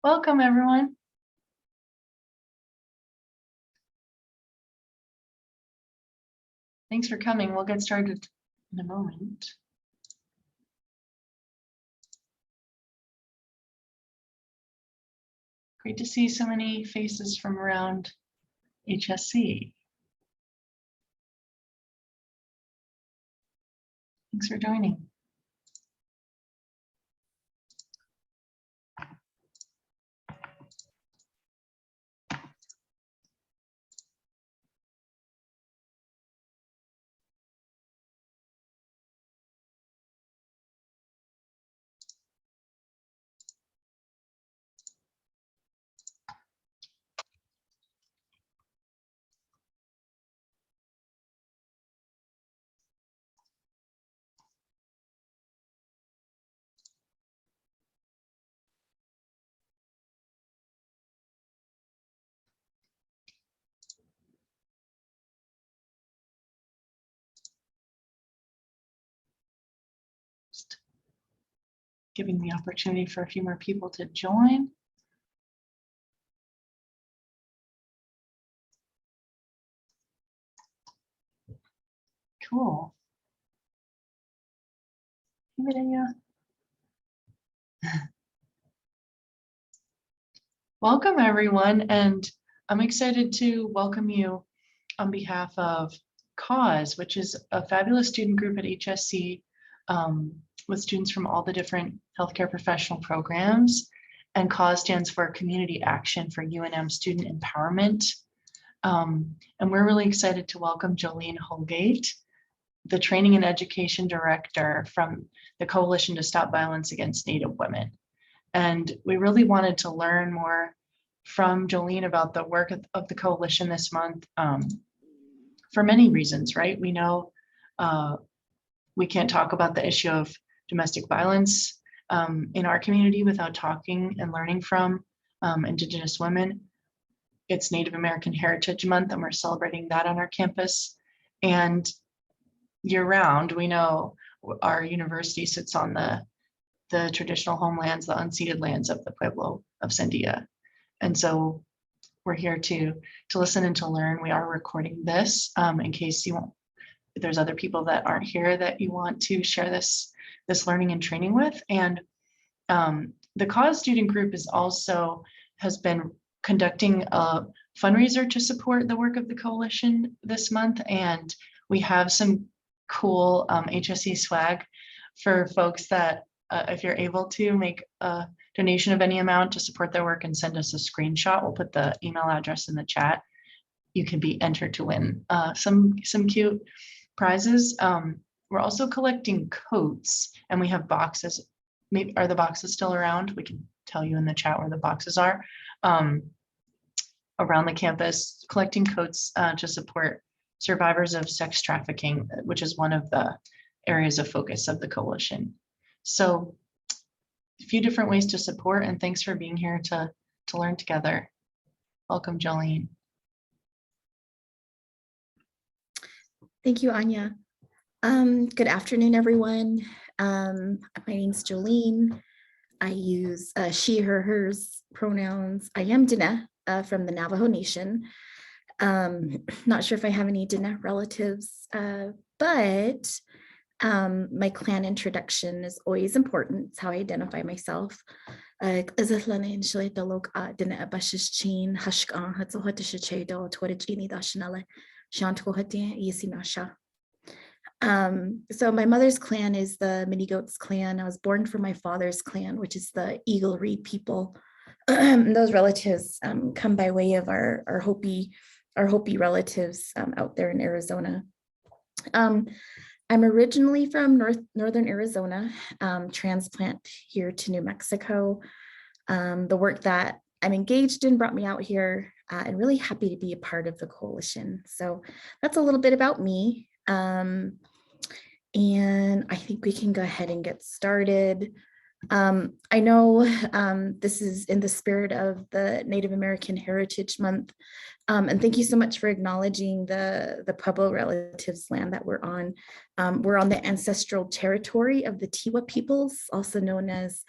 Welcome, everyone. Thanks for coming. We'll get started in a moment. Great to see so many faces from around HSC. Thanks for joining. Just giving the opportunity for a few more people to join. Cool. Welcome, everyone, and I'm excited to welcome you on behalf of CAUSE, which is a fabulous student group at HSC with students from all the different healthcare professional programs. And CAUSE stands for Community Action for UNM Student Empowerment. And we're really excited to welcome Jolene Holgate, the Training and Education Director from the Coalition to Stop Violence Against Native Women. And we really wanted to learn more from Jolene about the work of the coalition this month for many reasons, right? We know we can't talk about the issue of domestic violence in our community without talking and learning from Indigenous women. It's Native American Heritage Month, and we're celebrating that on our campus. And year-round, we know our university sits on the traditional homelands, the unceded lands of the Pueblo of Sandia. And so we're here to listen and to learn. We are recording this in case if there's other people that aren't here that you want to share this learning and training with. And the CAUSE student group has been conducting a fundraiser to support the work of the coalition this month. And we have some cool HSC swag for folks that if you're able to make a donation of any amount to support their work and send us a screenshot, we'll put the email address in the chat. You can be entered to win some cute prizes. We're also collecting coats, and we have boxes. Maybe are the boxes still around? We can tell you in the chat where the boxes are around the campus, collecting coats to support survivors of sex trafficking, which is one of the areas of focus of the coalition. So a few different ways to support, and thanks for being here to learn together. Welcome, Jolene. Thank you, Anya. Good afternoon, everyone. My name's Jolene. I use she, her, hers pronouns. I am Diné from the Navajo Nation. Not sure if I have any Diné relatives, but my clan introduction is always important. It's how I identify myself. So my mother's clan is the Mini Goats clan. I was born from my father's clan, which is the Eagle Reed people. Those relatives come by way of our Hopi relatives out there in Arizona. I'm originally from northern Arizona, transplant here to New Mexico. The work that I'm engaged in brought me out here, and really happy to be a part of the coalition. So that's a little bit about me. And I think we can go ahead and get started. I know this is in the spirit of the Native American Heritage Month. And thank you so much for acknowledging the Pueblo relatives land that we're on. We're on the ancestral territory of the Tiwa peoples, also known as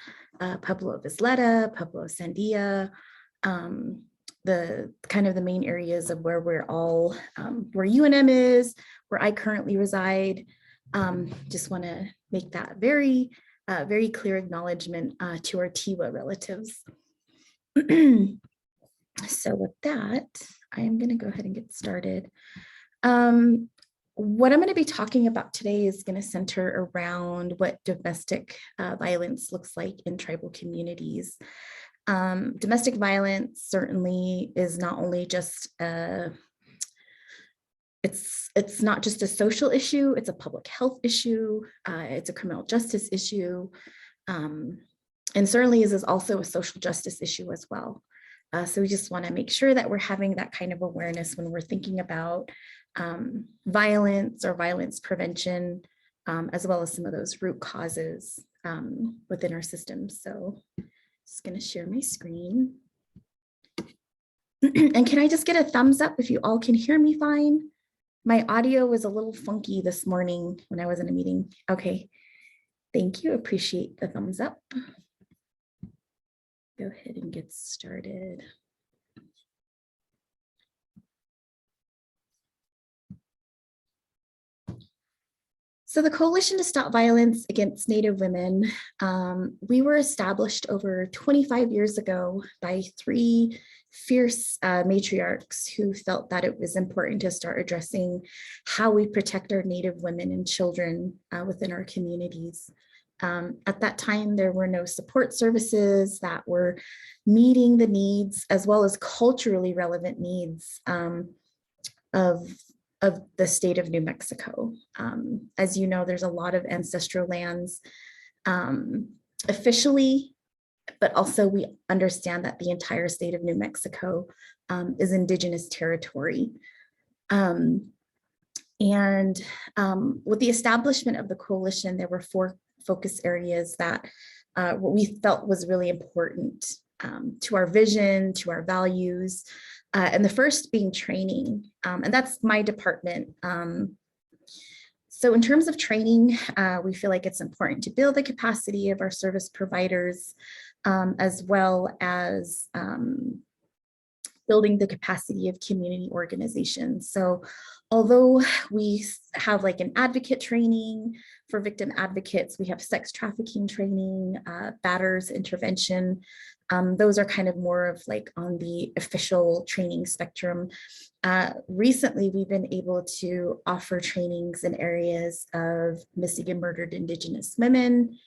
Pueblo of Isleta, Pueblo of Sandia, the kind of the main areas of where we're all, where UNM is, where I currently reside. Just want to make that very, very clear acknowledgement to our Tiwa relatives. So with that, I am going to go ahead and get started. What I'm going to be talking about today is going to center around what domestic violence looks like in tribal communities. Domestic violence certainly is not only just it's not just a social issue, it's a public health issue, it's a criminal justice issue, and certainly is also a social justice issue as well. So we just want to make sure that we're having that kind of awareness when we're thinking about violence or violence prevention, as well as some of those root causes within our system. So just going to share my screen. And can I just get a thumbs up if you all can hear me fine? My audio was a little funky this morning when I was in a meeting. Okay, thank you. Appreciate the thumbs up. Go ahead and get started. So the Coalition to Stop Violence Against Native Women, we were established over 25 years ago by three fierce matriarchs who felt that it was important to start addressing how we protect our Native women and children within our communities. At that time, there were no support services that were meeting the needs as well as culturally relevant needs of the state of New Mexico. As you know, there's a lot of ancestral lands officially, but also we understand that the entire state of New Mexico is Indigenous territory. And with the establishment of the coalition, there were four focus areas that what we felt was really important to our vision, to our values, and the first being training, and that's my department. So in terms of training, we feel like it's important to build the capacity of our service providers, as well as building the capacity of community organizations. So although we have like an advocate training for victim advocates, we have sex trafficking training, batters intervention. Those are kind of more of like on the official training spectrum. Recently, we've been able to offer trainings in areas of missing and murdered Indigenous women,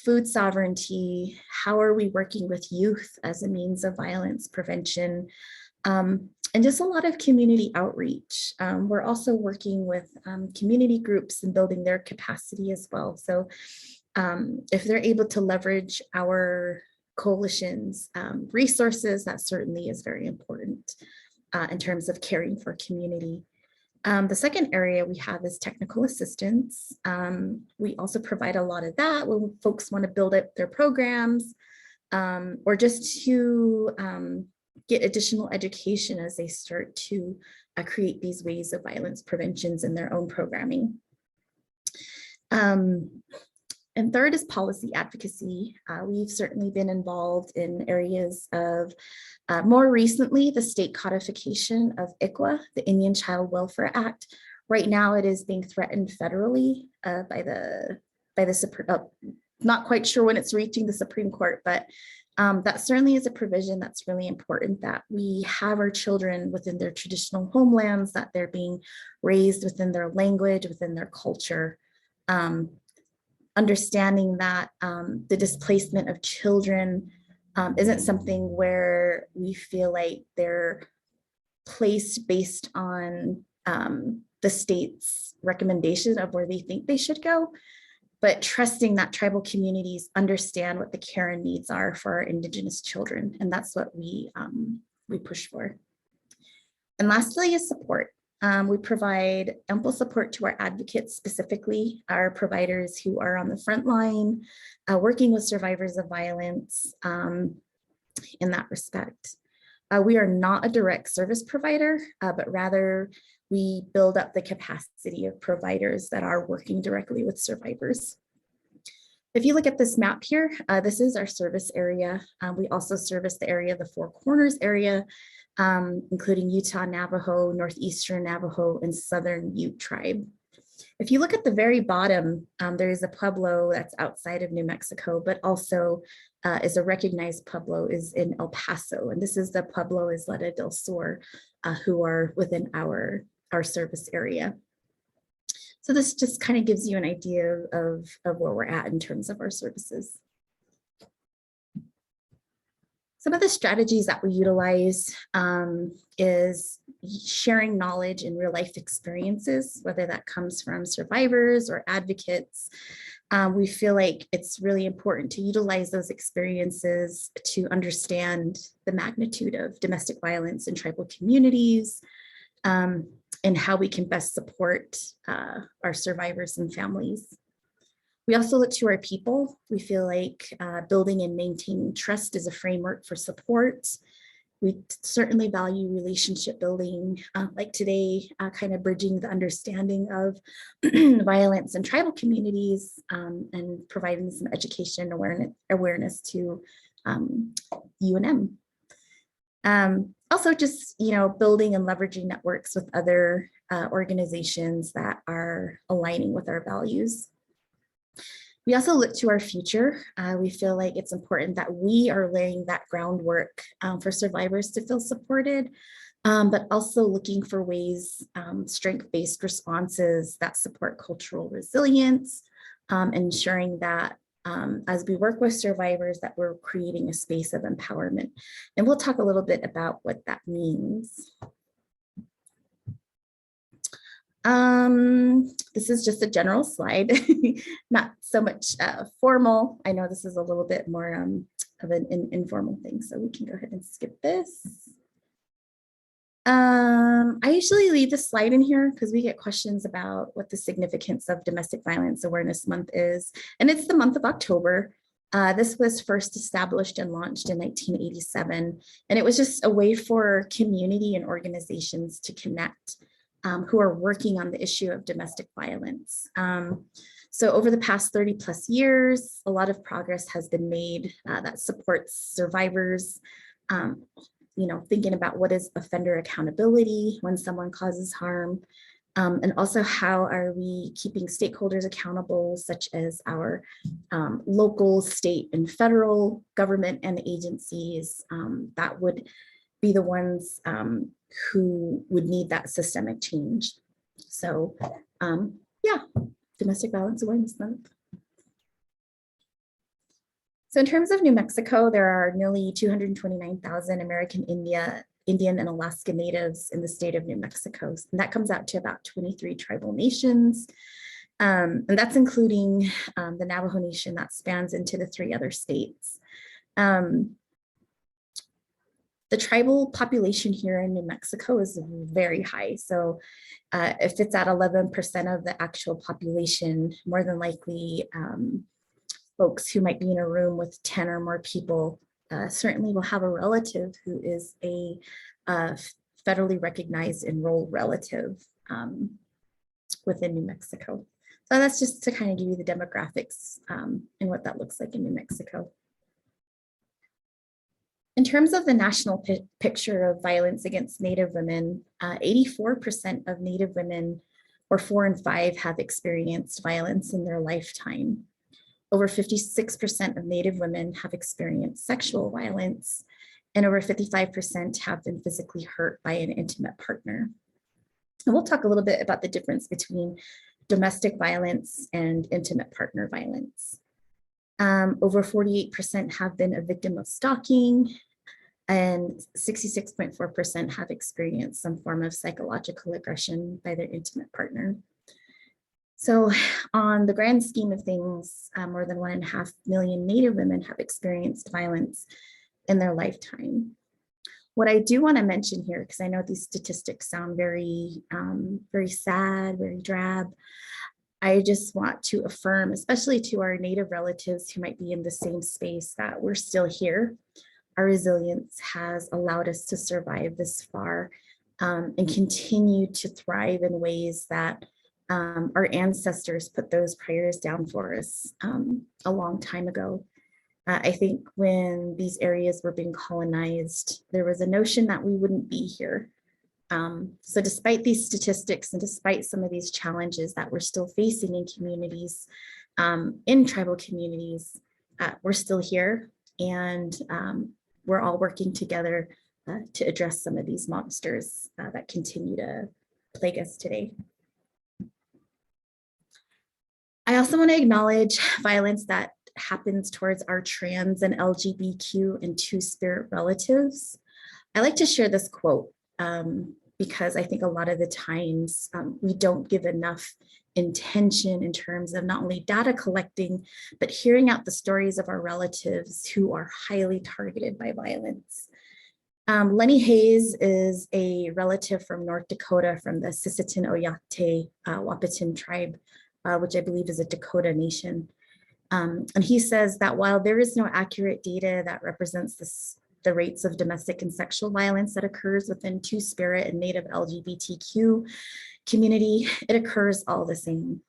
food sovereignty, how are we working with youth as a means of violence prevention, and just a lot of community outreach. We're also working with community groups and building their capacity as well. So if they're able to leverage our coalition's resources, that certainly is very important in terms of caring for community. The second area we have is technical assistance. We also provide a lot of that when folks want to build up their programs or just to get additional education as they start to create these ways of violence preventions in their own programming. And third is policy advocacy. We've certainly been involved in areas of, more recently, the state codification of ICWA, the Indian Child Welfare Act. Right now it is being threatened federally by the Supreme, not quite sure when it's reaching the Supreme Court, but that certainly is a provision that's really important, that we have our children within their traditional homelands, that they're being raised within their language, within their culture. Understanding that the displacement of children isn't something where we feel like they're placed based on the state's recommendation of where they think they should go, but trusting that tribal communities understand what the care and needs are for our Indigenous children. And that's what we push for. And lastly is support. We provide ample support to our advocates, specifically our providers who are on the front line, working with survivors of violence in that respect. We are not a direct service provider, but rather we build up the capacity of providers that are working directly with survivors. If you look at this map here, this is our service area. We also service the area of the Four Corners area, including Utah Navajo, Northeastern Navajo, and Southern Ute tribe. If you look at the very bottom, there is a Pueblo that's outside of New Mexico, but also is a recognized Pueblo is in El Paso. And this is the Pueblo Isleta del Sur, who are within our service area. So this just kind of gives you an idea of where we're at in terms of our services. Some of the strategies that we utilize is sharing knowledge and real life experiences, whether that comes from survivors or advocates. We feel like it's really important to utilize those experiences to understand the magnitude of domestic violence in tribal communities, and how we can best support our survivors and families. We also look to our people. We feel like building and maintaining trust is a framework for support. We certainly value relationship building, like today, kind of bridging the understanding of violence in tribal communities, and providing some education awareness to UNM. Also just, building and leveraging networks with other organizations that are aligning with our values. We also look to our future. We feel like it's important that we are laying that groundwork for survivors to feel supported, but also looking for ways, strength-based responses that support cultural resilience, ensuring that as we work with survivors that we're creating a space of empowerment. And we'll talk a little bit about what that means. This is just a general slide, not so much formal. I know this is a little bit more of an informal thing, so we can go ahead and skip this. I usually leave the slide in here because we get questions about what the significance of Domestic Violence Awareness Month is, and it's the month of October. This was first established and launched in 1987, and it was just a way for community and organizations to connect who are working on the issue of domestic violence. So over the past 30 plus years, a lot of progress has been made that supports survivors, thinking about what is offender accountability when someone causes harm, and also how are we keeping stakeholders accountable, such as our local, state, and federal government and agencies that would be the ones who would need that systemic change. So yeah, Domestic Violence Awareness Month. So in terms of New Mexico, there are nearly 229,000 American Indian and Alaska Natives in the state of New Mexico. And that comes out to about 23 tribal nations. And that's including the Navajo Nation that spans into the 3 other states. The tribal population here in New Mexico is very high. So if it's at 11% of the actual population, more than likely folks who might be in a room with 10 or more people certainly will have a relative who is a federally recognized enrolled relative within New Mexico. So that's just to kind of give you the demographics and what that looks like in New Mexico. In terms of the national picture of violence against Native women, 84% of Native women, or 4 in 5, have experienced violence in their lifetime. Over 56% of Native women have experienced sexual violence, and over 55% have been physically hurt by an intimate partner. And we'll talk a little bit about the difference between domestic violence and intimate partner violence. Over 48% have been a victim of stalking, and 66.4% have experienced some form of psychological aggression by their intimate partner. So on the grand scheme of things, more than 1.5 million Native women have experienced violence in their lifetime. What I do want to mention here, because I know these statistics sound very, very sad, very drab, I just want to affirm, especially to our Native relatives who might be in the same space, that we're still here. Our resilience has allowed us to survive this far and continue to thrive in ways that Our ancestors put those prayers down for us a long time ago. I think when these areas were being colonized, there was a notion that we wouldn't be here. So despite these statistics and despite some of these challenges that we're still facing in communities, in tribal communities, we're still here, and we're all working together to address some of these monsters that continue to plague us today. I also want to acknowledge violence that happens towards our trans and LGBTQ and two-spirit relatives. I like to share this quote because I think a lot of the times we don't give enough intention in terms of not only data collecting, but hearing out the stories of our relatives who are highly targeted by violence. Lenny Hayes is a relative from North Dakota from the Sisseton Oyate Wahpeton tribe, which I believe is a Dakota Nation. And he says that while there is no accurate data that represents the rates of domestic and sexual violence that occurs within two-spirit and Native LGBTQ community, it occurs all the same.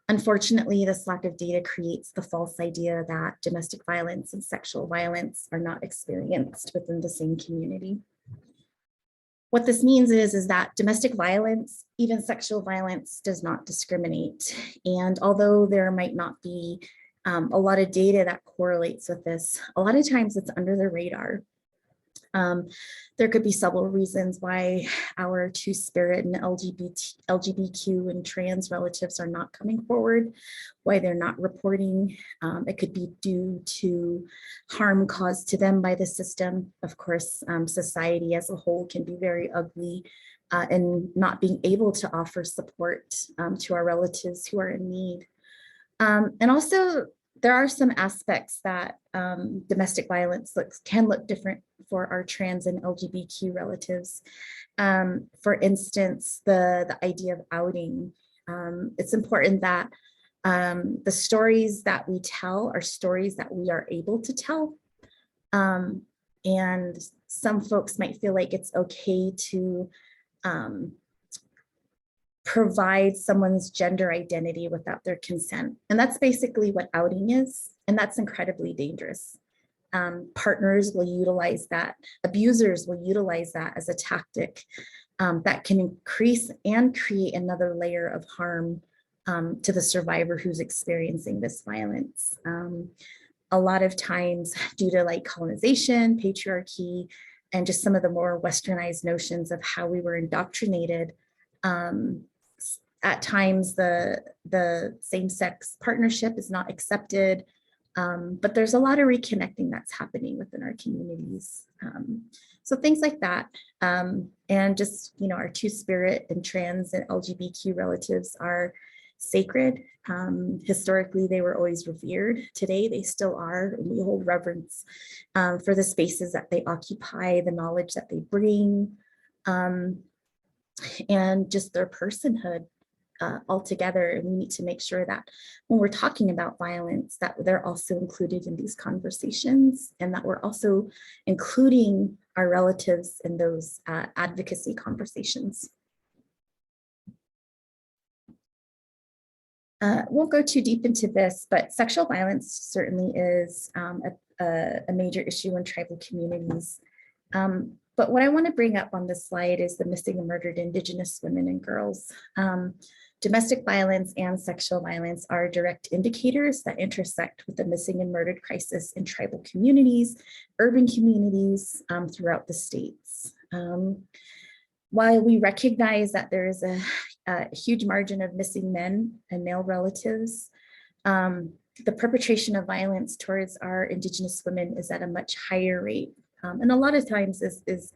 Unfortunately, this lack of data creates the false idea that domestic violence and sexual violence are not experienced within the same community. What this means is that domestic violence, even sexual violence, does not discriminate. And although there might not be a lot of data that correlates with this, a lot of times it's under the radar. There could be several reasons why our two-spirit and LGBTQ and trans relatives are not coming forward, why they're not reporting. It could be due to harm caused to them by the system. Of course, society as a whole can be very ugly and not being able to offer support to our relatives who are in need. And also, there are some aspects that domestic violence can look different for our trans and LGBTQ relatives. For instance, the idea of outing. It's important that the stories that we tell are stories that we are able to tell. And some folks might feel like it's okay to provide someone's gender identity without their consent. And that's basically what outing is. And that's incredibly dangerous. Partners will utilize that. Abusers will utilize that as a tactic that can increase and create another layer of harm to the survivor who's experiencing this violence. A lot of times due to like colonization, patriarchy, and just some of the more westernized notions of how we were indoctrinated, at times the same-sex partnership is not accepted, but there's a lot of reconnecting that's happening within our communities. So things like that, and just, you know, our two-spirit and trans and LGBTQ relatives are sacred. Historically, they were always revered. Today, they still are. And we hold reverence for the spaces that they occupy, the knowledge that they bring, and just their personhood altogether. And we need to make sure that when we're talking about violence, that they're also included in these conversations, and that we're also including our relatives in those advocacy conversations. Won't go too deep into this, but sexual violence certainly is a major issue in tribal communities. But what I want to bring up on this slide is the missing and murdered Indigenous women and girls. Domestic violence and sexual violence are direct indicators that intersect with the missing and murdered crisis in tribal communities, urban communities throughout the states. While we recognize that there is a huge margin of missing men and male relatives, the perpetration of violence towards our Indigenous women is at a much higher rate. And a lot of times is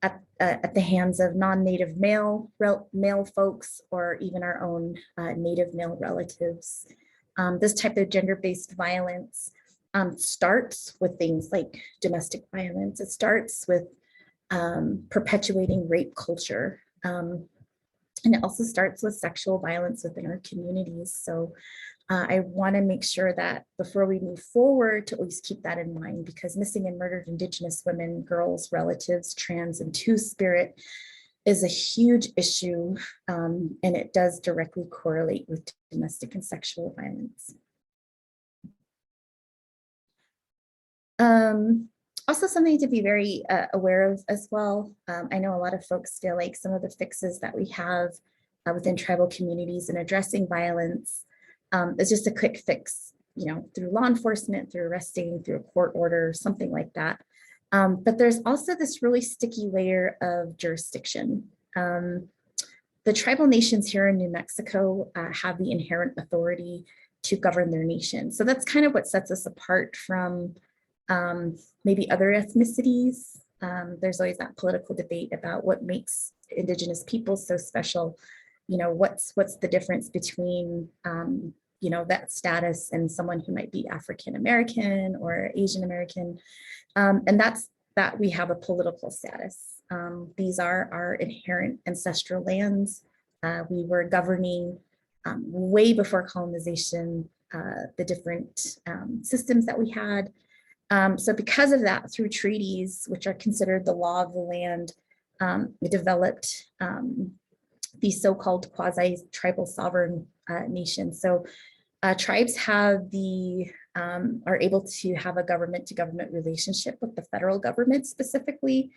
at the hands of non-Native male folks, or even our own Native male relatives. This type of gender-based violence starts with things like domestic violence. It starts with perpetuating rape culture. And it also starts with sexual violence within our communities. So I want to make sure that before we move forward to always keep that in mind, because missing and murdered Indigenous women, girls, relatives, trans, and two-spirit is a huge issue, and it does directly correlate with domestic and sexual violence. Also something to be very aware of as well. I know a lot of folks feel like some of the fixes that we have within tribal communities in addressing violence is just a quick fix, through law enforcement, through arresting, through a court order, something like that. But there's also this really sticky layer of jurisdiction. The tribal nations here in New Mexico have the inherent authority to govern their nation. So that's kind of what sets us apart from maybe other ethnicities. There's always that political debate about what makes Indigenous people so special. What's the difference between that status and someone who might be African American or Asian American, and that's that we have a political status. These are our inherent ancestral lands. We were governing way before colonization, the different systems that we had. So because of that, through treaties, which are considered the law of the land, we developed these so-called quasi-tribal sovereign nations. So tribes have are able to have a government-to-government relationship with the federal government specifically.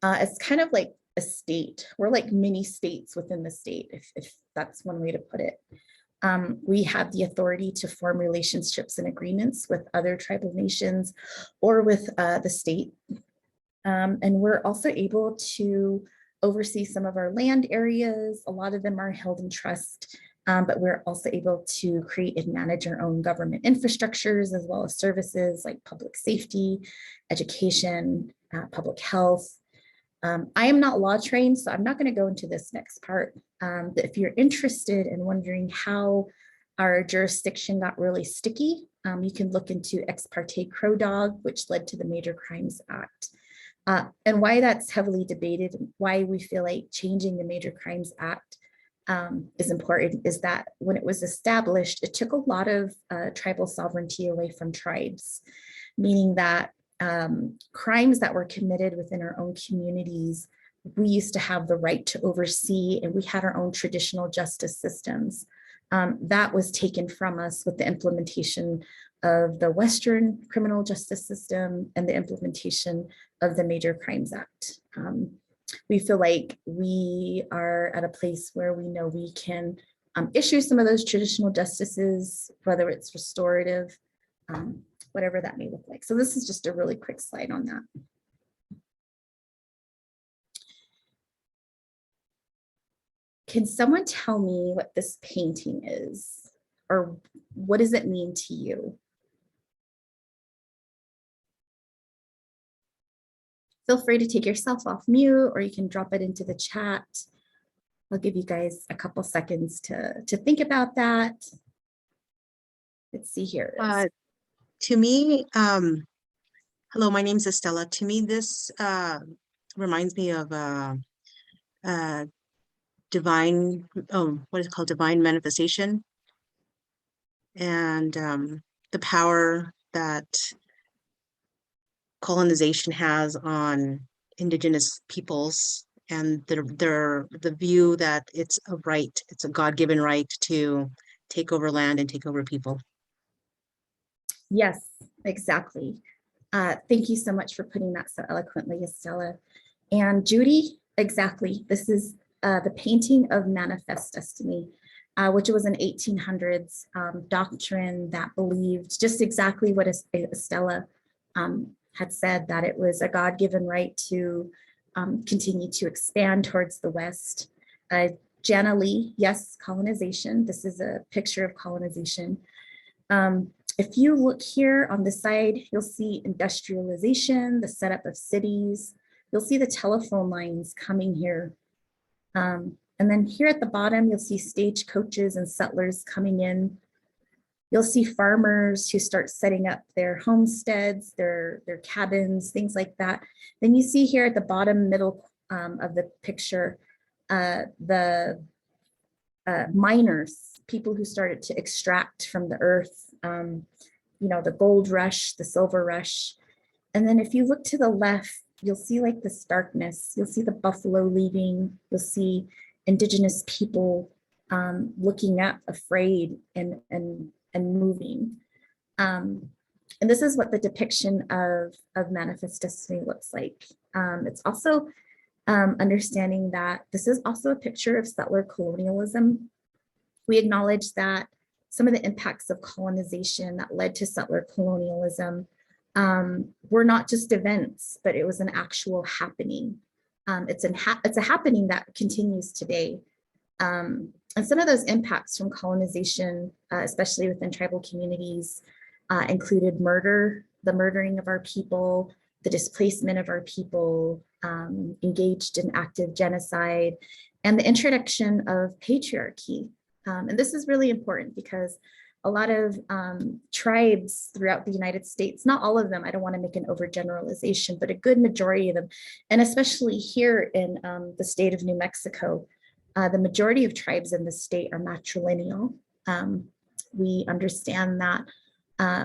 It's kind of like a state. We're like mini states within the state, if that's one way to put it. We have the authority to form relationships and agreements with other tribal nations or with the state. And we're also able to oversee some of our land areas. A lot of them are held in trust, but we're also able to create and manage our own government infrastructures as well as services like public safety, education, public health. I am not law trained, so I'm not going to go into this next part. But if you're interested in wondering how our jurisdiction got really sticky, you can look into Ex parte Crow Dog, which led to the Major Crimes Act. And why that's heavily debated, and why we feel like changing the Major Crimes Act is important, is that when it was established, it took a lot of tribal sovereignty away from tribes, meaning that crimes that were committed within our own communities, we used to have the right to oversee, and we had our own traditional justice systems. That was taken from us with the implementation of the Western criminal justice system and the implementation of the Major Crimes Act. We feel like we are at a place where we know we can issue some of those traditional justices, whether it's restorative, whatever that may look like. So this is just a really quick slide on that. Can someone tell me what this painting is, or what does it mean to you? Feel free to take yourself off mute, or you can drop it into the chat. I'll give you guys a couple seconds to think about that. Let's see here. To me, hello, my name's Estella. To me, this reminds me of divine, what is it called? Divine manifestation. And the power that colonization has on Indigenous peoples, and the view that it's a right, it's a God-given right to take over land and take over people. Yes, exactly. Thank you so much for putting that so eloquently, Estella. And Judy, exactly. This is the painting of Manifest Destiny, which was an 1800s doctrine that believed just exactly what Estella had said, that it was a God-given right to continue to expand towards the West. Jana Lee, yes, colonization. This is a picture of colonization. If you look here on the side, you'll see industrialization, the setup of cities. You'll see the telephone lines coming here. And then here at the bottom, you'll see stagecoaches and settlers coming in. You'll see farmers who start setting up their homesteads, their cabins, things like that. Then you see here at the bottom middle of the picture, the miners, people who started to extract from the earth, the gold rush, the silver rush. And then if you look to the left, you'll see like this darkness, you'll see the buffalo leaving, you'll see Indigenous people looking up, afraid and moving. And this is what the depiction of Manifest Destiny looks like. It's also understanding that this is also a picture of settler colonialism. We acknowledge that some of the impacts of colonization that led to settler colonialism were not just events, but it was an actual happening. It's a happening that continues today. And some of those impacts from colonization, especially within tribal communities, included murder, the murdering of our people, the displacement of our people, engaged in active genocide, and the introduction of patriarchy. And this is really important because a lot of tribes throughout the United States, not all of them, I don't want to make an overgeneralization, but a good majority of them, and especially here in the state of New Mexico, the majority of tribes in the state are matrilineal. We understand that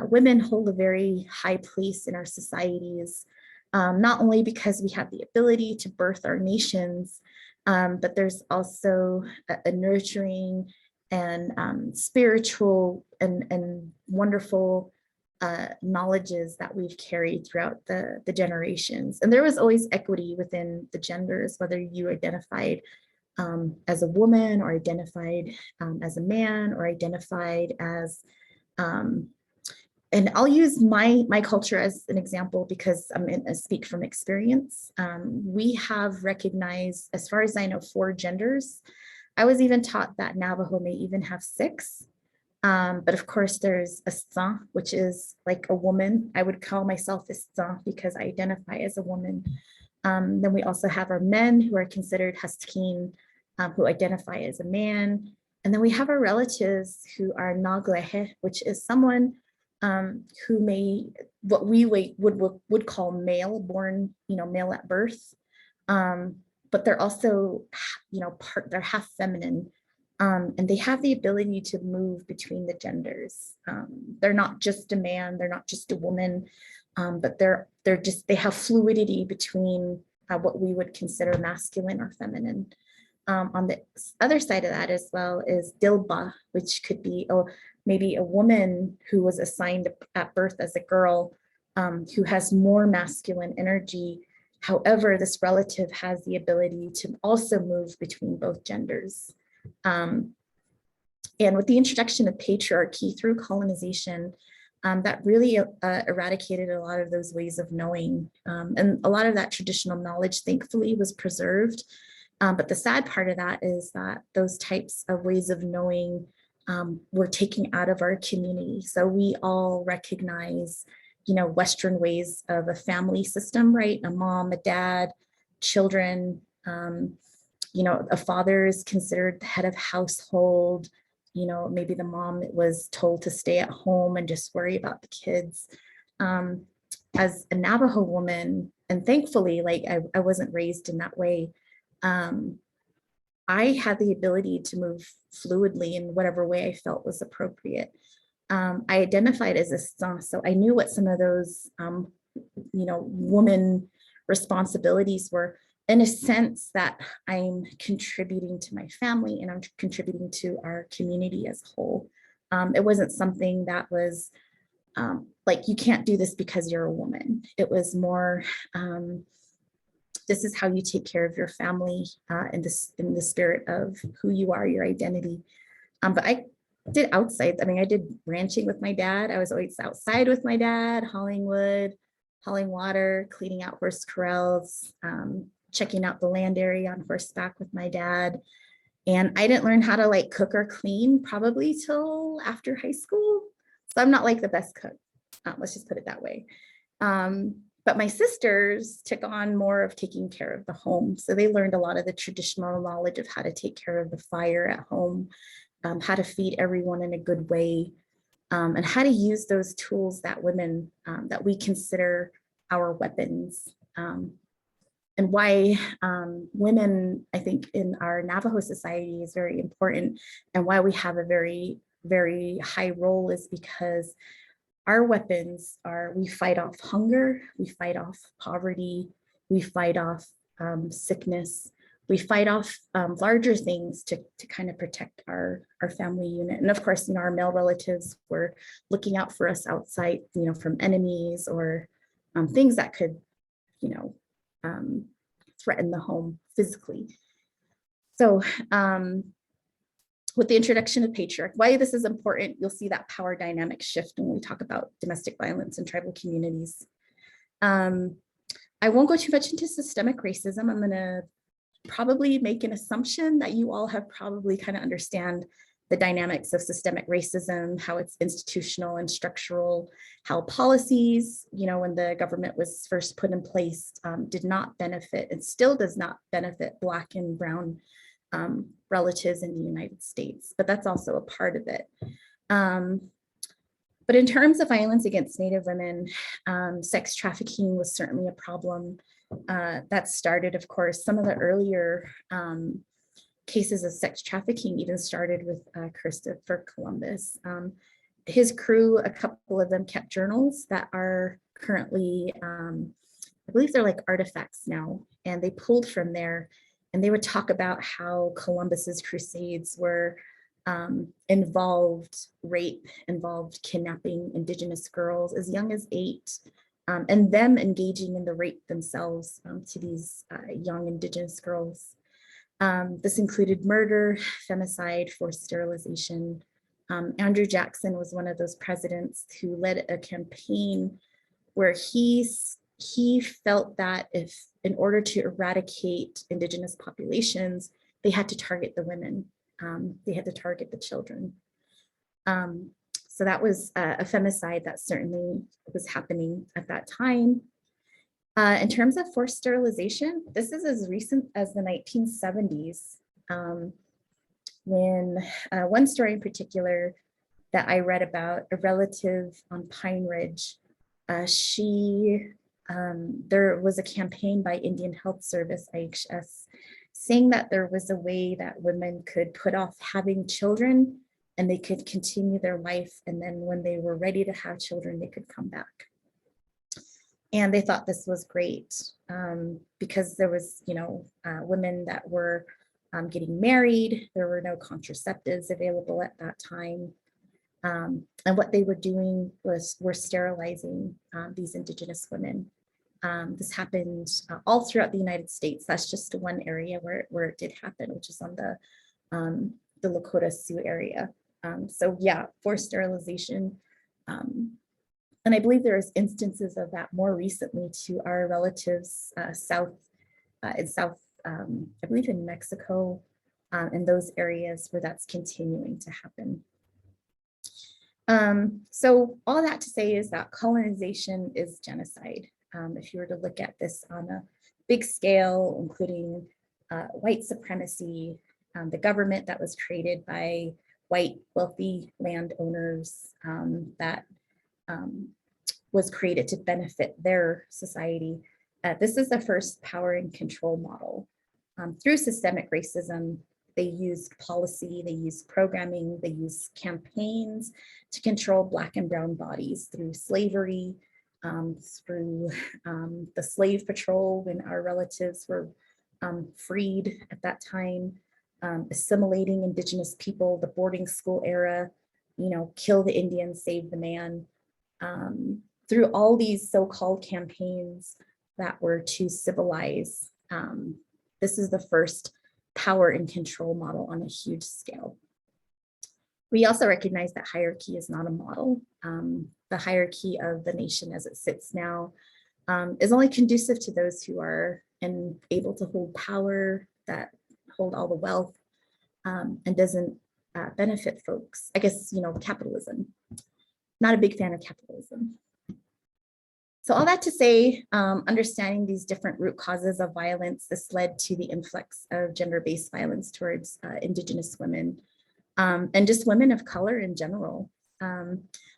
women hold a very high place in our societies, not only because we have the ability to birth our nations, but there's also a nurturing and spiritual and wonderful knowledges that we've carried throughout the generations. And there was always equity within the genders, whether you identified as a woman or identified as a man or identified as, and I'll use my culture as an example because I speak from experience. We have recognized, as far as I know, 4 genders. I was even taught that Navajo may even have 6. But of course, there's a Sa, which is like a woman. I would call myself a Sa because I identify as a woman. Then we also have our men who are considered Huskin, who identify as a man. And then we have our relatives who are Naglehe, which is someone who may, what we would call male, born, male at birth. But they're also, they're half feminine, and they have the ability to move between the genders. They're not just a man, they're not just a woman, but they have fluidity between what we would consider masculine or feminine. On the other side of that as well is Dilba, which could be maybe a woman who was assigned at birth as a girl, who has more masculine energy. However, this relative has the ability to also move between both genders. And with the introduction of patriarchy through colonization, that really eradicated a lot of those ways of knowing. And a lot of that traditional knowledge, thankfully, was preserved. But the sad part of that is that those types of ways of knowing were taken out of our community. So we all recognize Western ways of a family system, right? A mom, a dad, children, a father is considered the head of household. Maybe the mom was told to stay at home and just worry about the kids. As a Navajo woman, and thankfully, I wasn't raised in that way. I had the ability to move fluidly in whatever way I felt was appropriate. I identified as a Sa, so I knew what some of those, woman responsibilities were, in a sense that I'm contributing to my family and I'm contributing to our community as a whole. It wasn't something that was like, you can't do this because you're a woman. It was more, this is how you take care of your family in the spirit of who you are, your identity. But I did outside. I did ranching with my dad. I was always outside with my dad, hauling wood, hauling water, cleaning out horse corrals, checking out the land area on horseback with my dad. And I didn't learn how to cook or clean probably till after high school. So I'm not the best cook. Let's just put it that way. But my sisters took on more of taking care of the home. So they learned a lot of the traditional knowledge of how to take care of the fire at home, how to feed everyone in a good way, and how to use those tools that women, that we consider our weapons. And why women, I think, in our Navajo society is very important, and why we have a very, very high role is because our weapons are, we fight off hunger, we fight off poverty, We fight off sickness. We fight off larger things to kind of protect our family unit. And of course, our male relatives were looking out for us outside, from enemies or things that could, threaten the home physically. So with the introduction of patriarch, why this is important, you'll see that power dynamic shift when we talk about domestic violence in tribal communities. I won't go too much into systemic racism. I'm going to probably make an assumption that you all have probably kind of understand the dynamics of systemic racism, how it's institutional and structural, how policies, when the government was first put in place, did not benefit and still does not benefit Black and Brown relatives in the United States, but that's also a part of it. But in terms of violence against Native women, sex trafficking was certainly a problem. That started, of course, some of the earlier cases of sex trafficking even started with Christopher Columbus. His crew, a couple of them kept journals that are currently, I believe they're like artifacts now, and they pulled from there, and they would talk about how Columbus's crusades were involved rape, involved kidnapping Indigenous girls as young as 8, and them engaging in the rape themselves to these young Indigenous girls. This included murder, femicide, forced sterilization. Andrew Jackson was one of those presidents who led a campaign where he felt that in order to eradicate Indigenous populations, they had to target the women. They had to target the children. So that was a femicide that certainly was happening at that time. In terms of forced sterilization, this is as recent as the 1970s, when one story in particular that I read about, a relative on Pine Ridge, there was a campaign by Indian Health Service, IHS, saying that there was a way that women could put off having children and they could continue their life. And then when they were ready to have children, they could come back. And they thought this was great because there was, women that were getting married. There were no contraceptives available at that time. And what they were doing were sterilizing these Indigenous women. This happened all throughout the United States. That's just one area where it did happen, which is on the Lakota Sioux area. So yeah, forced sterilization. And I believe there's instances of that more recently to our relatives in South, I believe in Mexico, in those areas where that's continuing to happen. So all that to say is that colonization is genocide. If you were to look at this on a big scale, including white supremacy, the government that was created by white wealthy landowners that was created to benefit their society. This is the first power and control model. Through systemic racism, they used policy, they used programming, they used campaigns to control Black and brown bodies through slavery, through the slave patrol when our relatives were freed at that time, assimilating Indigenous people, the boarding school era, kill the Indian, save the man. Through all these so-called campaigns that were to civilize, this is the first power and control model on a huge scale. We also recognize that hierarchy is not a model. The hierarchy of the nation as it sits now is only conducive to those who are able to hold power, that hold all the wealth, and doesn't benefit folks. I guess, capitalism. Not a big fan of capitalism. So all that to say, understanding these different root causes of violence, this led to the influx of gender-based violence towards Indigenous women and just women of color in general.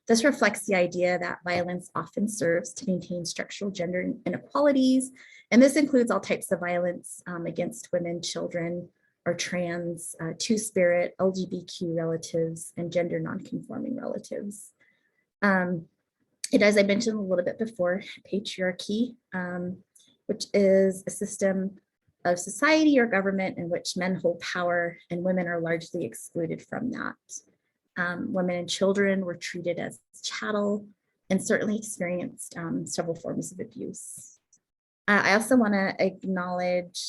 This reflects the idea that violence often serves to maintain structural gender inequalities, and this includes all types of violence against women, children, or trans, two-spirit, LGBTQ relatives, and gender non-conforming relatives. As I mentioned a little bit before, patriarchy which is a system of society or government in which men hold power and women are largely excluded from that. Women and children were treated as chattel and certainly experienced several forms of abuse. I also want to acknowledge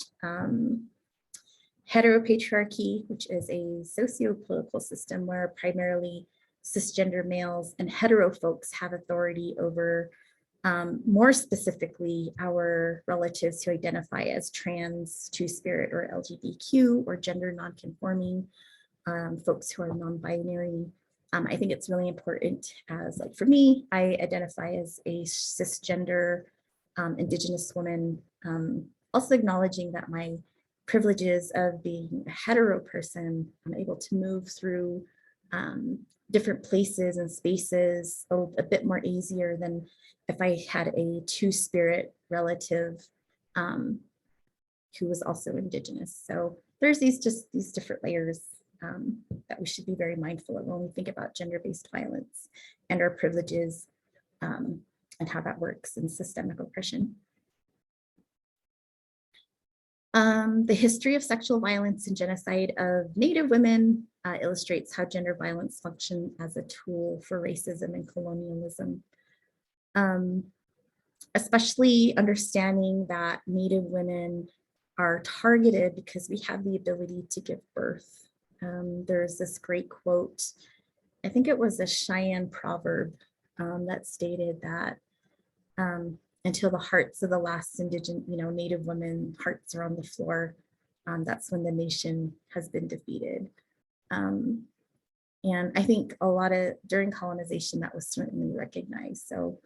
heteropatriarchy, which is a socio-political system where primarily cisgender males and hetero folks have authority over, more specifically, our relatives who identify as trans, two-spirit, or LGBTQ, or gender non-conforming, folks who are non-binary. I think it's really important as, like for me, I identify as a cisgender Indigenous woman, also acknowledging that my privileges of being a hetero person, I'm able to move through different places and spaces a bit more easier than if I had a two-spirit relative who was also Indigenous. So there's these different layers that we should be very mindful of when we think about gender-based violence and our privileges and how that works in systemic oppression. The history of sexual violence and genocide of Native women illustrates how gender violence functions as a tool for racism and colonialism. Especially understanding that Native women are targeted because we have the ability to give birth. There's this great quote, I think it was a Cheyenne proverb that stated that until the hearts of the last Indigenous, Native women hearts are on the floor, that's when the nation has been defeated. And I think a lot of during colonization that was certainly recognized. So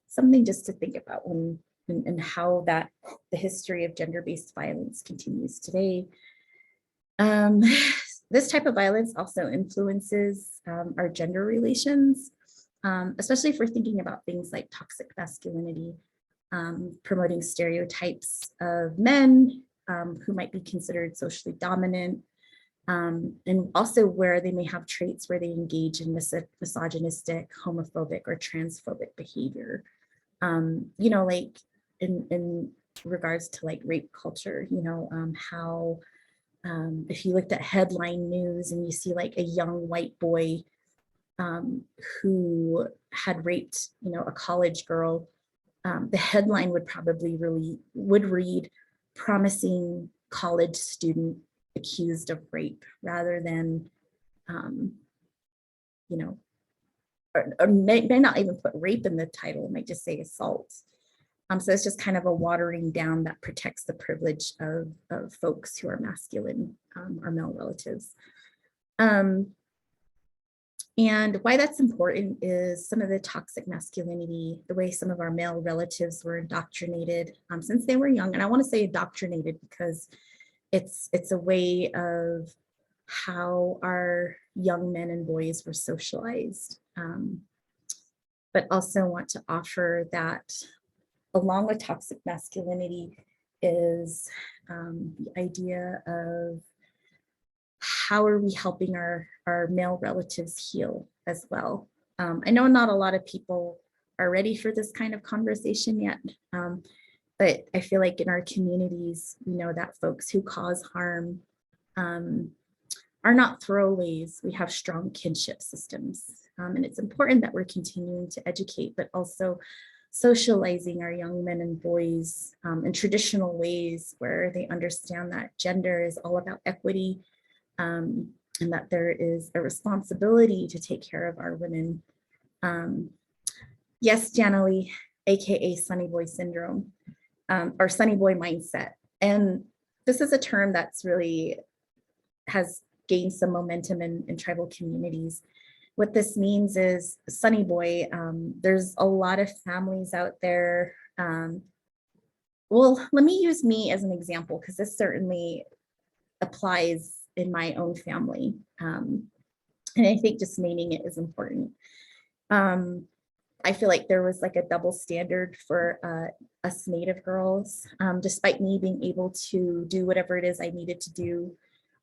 something just to think about when and how that the history of gender-based violence continues today. This type of violence also influences our gender relations, especially if we're thinking about things like toxic masculinity, promoting stereotypes of men who might be considered socially dominant, and also where they may have traits where they engage in misogynistic, homophobic, or transphobic behavior. Like in regards to like rape culture, how if you looked at headline news and you see like a young white boy who had raped, a college girl, the headline would probably read promising college student accused of rape rather than, or may not even put rape in the title, it might just say assault. So it's just kind of a watering down that protects the privilege of folks who are masculine, our male relatives. And why that's important is some of the toxic masculinity, the way some of our male relatives were indoctrinated since they were young. And I want to say indoctrinated because it's a way of how our young men and boys were socialized. But also want to offer that along with toxic masculinity is the idea of how are we helping our male relatives heal as well. I know not a lot of people are ready for this kind of conversation yet, but I feel like in our communities, we know that folks who cause harm are not throwaways. We have strong kinship systems. And it's important that we're continuing to educate, but also socializing our young men and boys in traditional ways where they understand that gender is all about equity, and that there is a responsibility to take care of our women. Yes, Janalee, AKA Sunny Boy Syndrome, or Sunny Boy mindset. And this is a term that's really has gained some momentum in tribal communities. What this means is Sunny Boy, there's a lot of families out there. Well, let me use me as an example, because this certainly applies in my own family. And I think just naming it is important. I feel like there was like a double standard for us Native girls. Despite me being able to do whatever it is I needed to do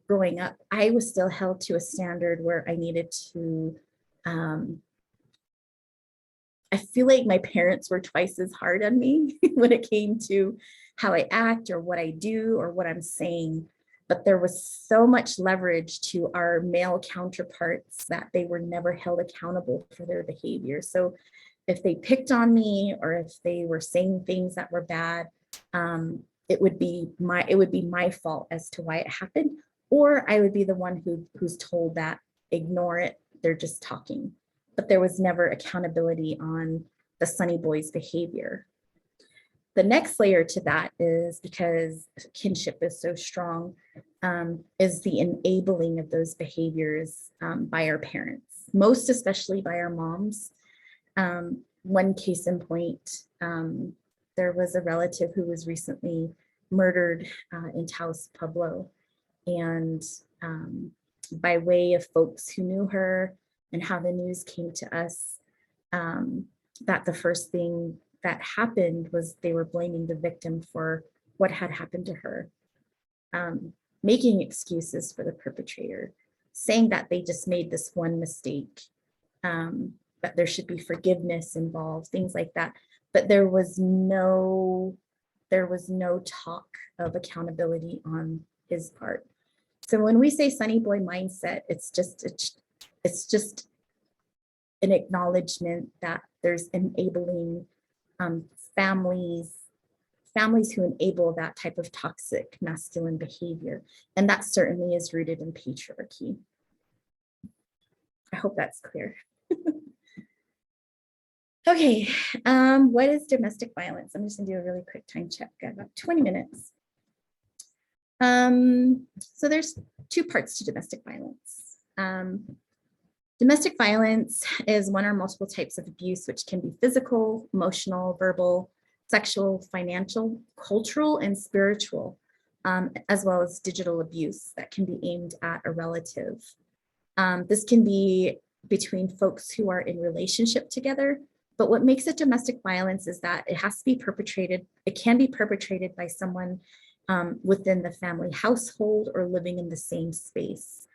growing up, I was still held to a standard where I needed to I feel like my parents were twice as hard on me when it came to how I act or what I do or what I'm saying. But there was so much leverage to our male counterparts that they were never held accountable for their behavior. So if they picked on me or if they were saying things that were bad, it would be my fault as to why it happened, or I would be the one who's told that ignore it, they're just talking. But there was never accountability on the Sunny Boy's behavior. The next layer to that is, because kinship is so strong, is the enabling of those behaviors by our parents, most especially by our moms. One case in point, there was a relative who was recently murdered in Taos Pueblo. And by way of folks who knew her and how the news came to us, that the first thing that happened was they were blaming the victim for what had happened to her, making excuses for the perpetrator, saying that they just made this one mistake, that there should be forgiveness involved, things like that. But there was no talk of accountability on his part. So when we say Sunny Boy mindset, it's just an acknowledgement that there's enabling families who enable that type of toxic masculine behavior. And that certainly is rooted in patriarchy. I hope that's clear. Okay, what is domestic violence? I'm just gonna do a really quick time check. Got about 20 minutes. So there's two parts to domestic violence. Domestic violence is one or multiple types of abuse, which can be physical, emotional, verbal, sexual, financial, cultural, and spiritual, as well as digital abuse that can be aimed at a relative. This can be between folks who are in relationship together, but what makes it domestic violence is that it has to be perpetrated. It can be perpetrated by someone within the family household or living in the same space.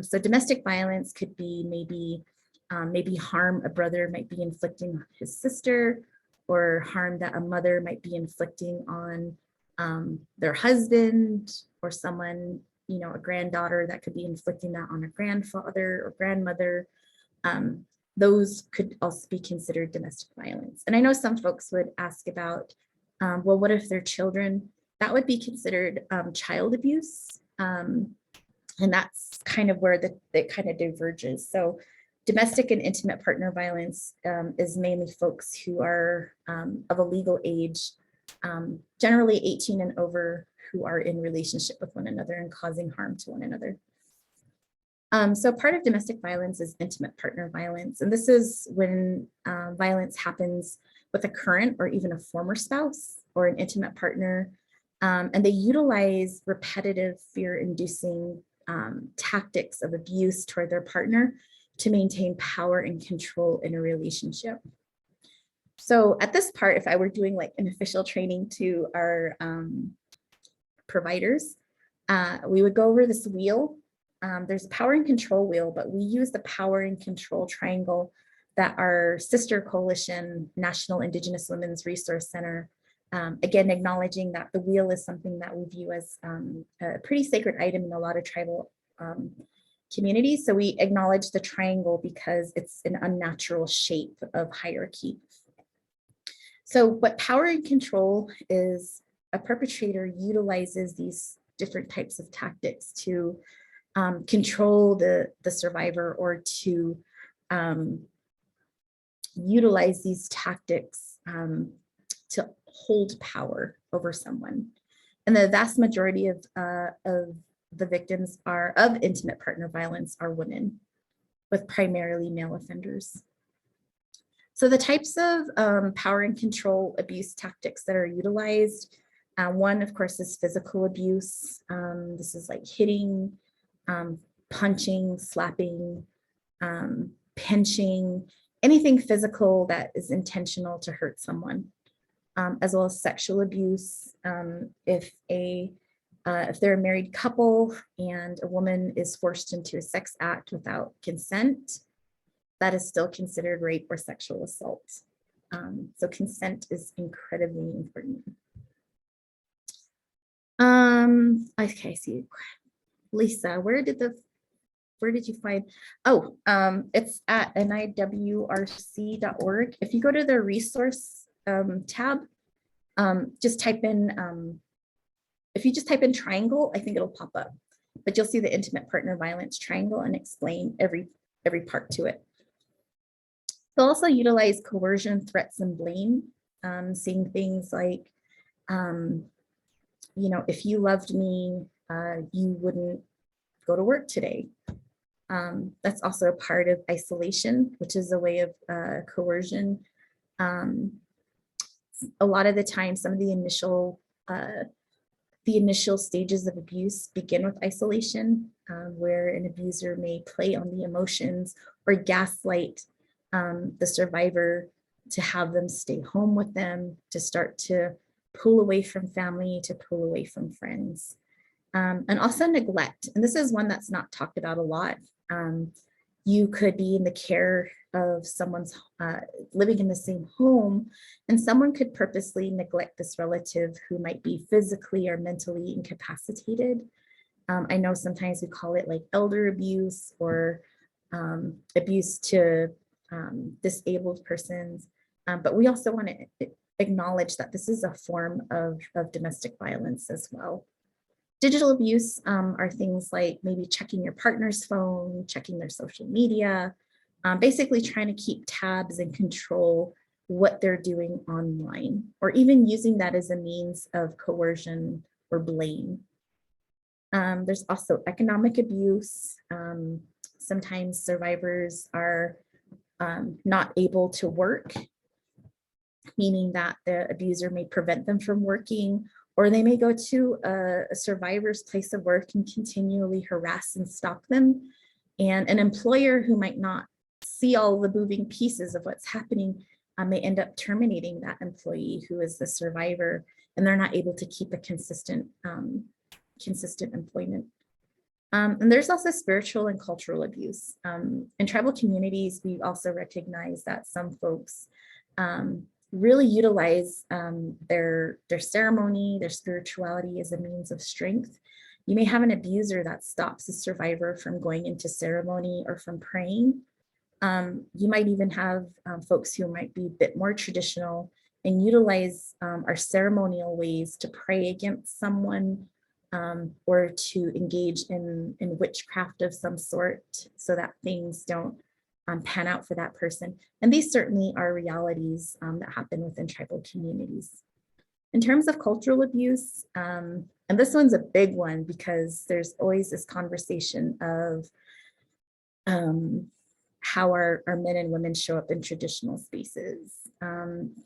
So domestic violence could be maybe harm a brother might be inflicting on his sister, or harm that a mother might be inflicting on their husband, or someone, a granddaughter that could be inflicting that on a grandfather or grandmother. Those could also be considered domestic violence. And I know some folks would ask about, well, what if they're children? That would be considered child abuse. And that's kind of where it kind of diverges. So domestic and intimate partner violence is mainly folks who are of a legal age, generally 18 and over, who are in relationship with one another and causing harm to one another. So part of domestic violence is intimate partner violence. And this is when violence happens with a current or even a former spouse or an intimate partner. And they utilize repetitive fear-inducing tactics of abuse toward their partner to maintain power and control in a relationship. So at this part, if I were doing like an official training to our providers, we would go over this wheel. There's a power and control wheel, but we use the power and control triangle that our sister coalition, National Indigenous Women's Resource Center, again, acknowledging that the wheel is something that we view as a pretty sacred item in a lot of tribal communities. So we acknowledge the triangle because it's an unnatural shape of hierarchy. So what power and control is, a perpetrator utilizes these different types of tactics to control the survivor, or to utilize these tactics to hold power over someone. And the vast majority of the victims of intimate partner violence are women, with primarily male offenders. So the types of power and control abuse tactics that are utilized, one, of course, is physical abuse. This is like hitting, punching, slapping, pinching, anything physical that is intentional to hurt someone, as well as sexual abuse. If they're a married couple and a woman is forced into a sex act without consent, that is still considered rape or sexual assault. So consent is incredibly important. Okay, I see. Lisa, where did you find? Oh, it's at niwrc.org. If you go to the resource tab, just type in, if you just type in triangle, I think it'll pop up, but you'll see the intimate partner violence triangle and explain every part to it. They'll also utilize coercion, threats, and blame, saying things like, you know, if you loved me, you wouldn't go to work today. That's also a part of isolation, which is a way of coercion. A lot of the time, some of the initial stages of abuse begin with isolation, where an abuser may play on the emotions or gaslight the survivor to have them stay home with them, to start to pull away from family, to pull away from friends. And also neglect. And this is one that's not talked about a lot. You could be in the care of someone's living in the same home, and someone could purposely neglect this relative who might be physically or mentally incapacitated. I know sometimes we call it like elder abuse or abuse to disabled persons, but we also want to acknowledge that this is a form of domestic violence as well. Digital abuse are things like maybe checking your partner's phone, checking their social media, basically trying to keep tabs and control what they're doing online, or even using that as a means of coercion or blame. There's also economic abuse. Sometimes survivors are not able to work, meaning that the abuser may prevent them from working, or they may go to a survivor's place of work and continually harass and stalk them. And an employer who might not see all the moving pieces of what's happening may end up terminating that employee who is the survivor, and they're not able to keep a consistent employment. And there's also spiritual and cultural abuse. In tribal communities, we also recognize that some folks really utilize their ceremony, their spirituality as a means of strength. You may have an abuser that stops a survivor from going into ceremony or from praying. You might even have folks who might be a bit more traditional and utilize our ceremonial ways to pray against someone, or to engage in witchcraft of some sort so that things don't pan out for that person. And these certainly are realities that happen within tribal communities. In terms of cultural abuse, and this one's a big one because there's always this conversation of how our men and women show up in traditional spaces.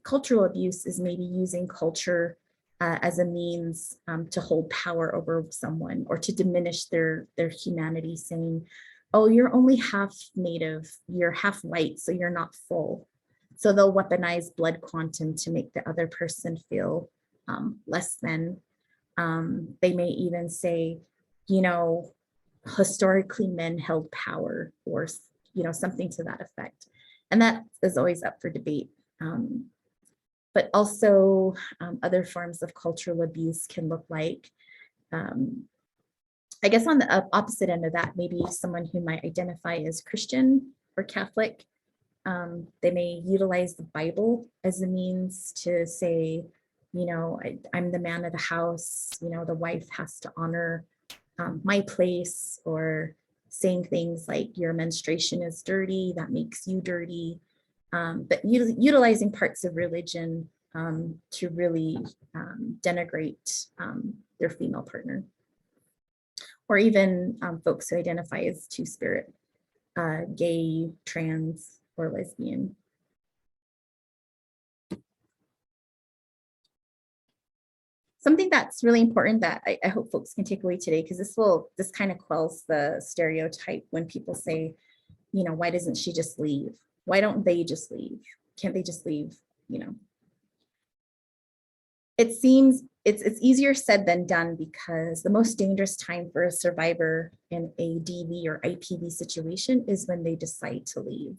Cultural abuse is maybe using culture as a means to hold power over someone or to diminish their humanity, saying, oh, you're only half native, you're half white, so you're not full. So they'll weaponize blood quantum to make the other person feel less than. They may even say, you know, historically men held power, or, you know, something to that effect. And that is always up for debate. But also other forms of cultural abuse can look like, I guess on the opposite end of that, maybe someone who might identify as Christian or Catholic. They may utilize the Bible as a means to say, you know, I'm the man of the house, you know, the wife has to honor my place, or saying things like your menstruation is dirty, that makes you dirty. But utilizing parts of religion to really denigrate their female partner. Or even folks who identify as two-spirit, gay, trans, or lesbian. Something that's really important that I hope folks can take away today, because this kind of quells the stereotype when people say, you know, why doesn't she just leave? Why don't they just leave? Can't they just leave, you know? It seems it's easier said than done, because the most dangerous time for a survivor in a DV or IPV situation is when they decide to leave.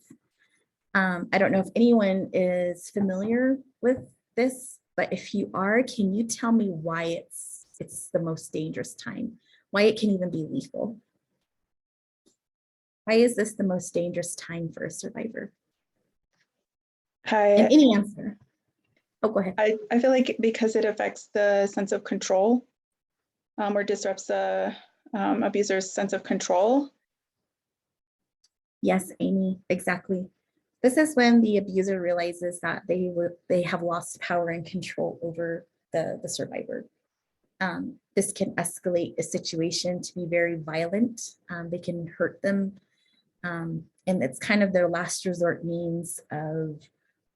I don't know if anyone is familiar with this, but if you are, can you tell me why it's the most dangerous time? Why it can even be lethal? Why is this the most dangerous time for a survivor? And any answer. Oh, go ahead. I feel like because it affects the sense of control, or disrupts the abuser's sense of control. Yes, Amy, exactly. This is when the abuser realizes that they have lost power and control over the survivor. This can escalate a situation to be very violent. They can hurt them. And it's kind of their last resort means of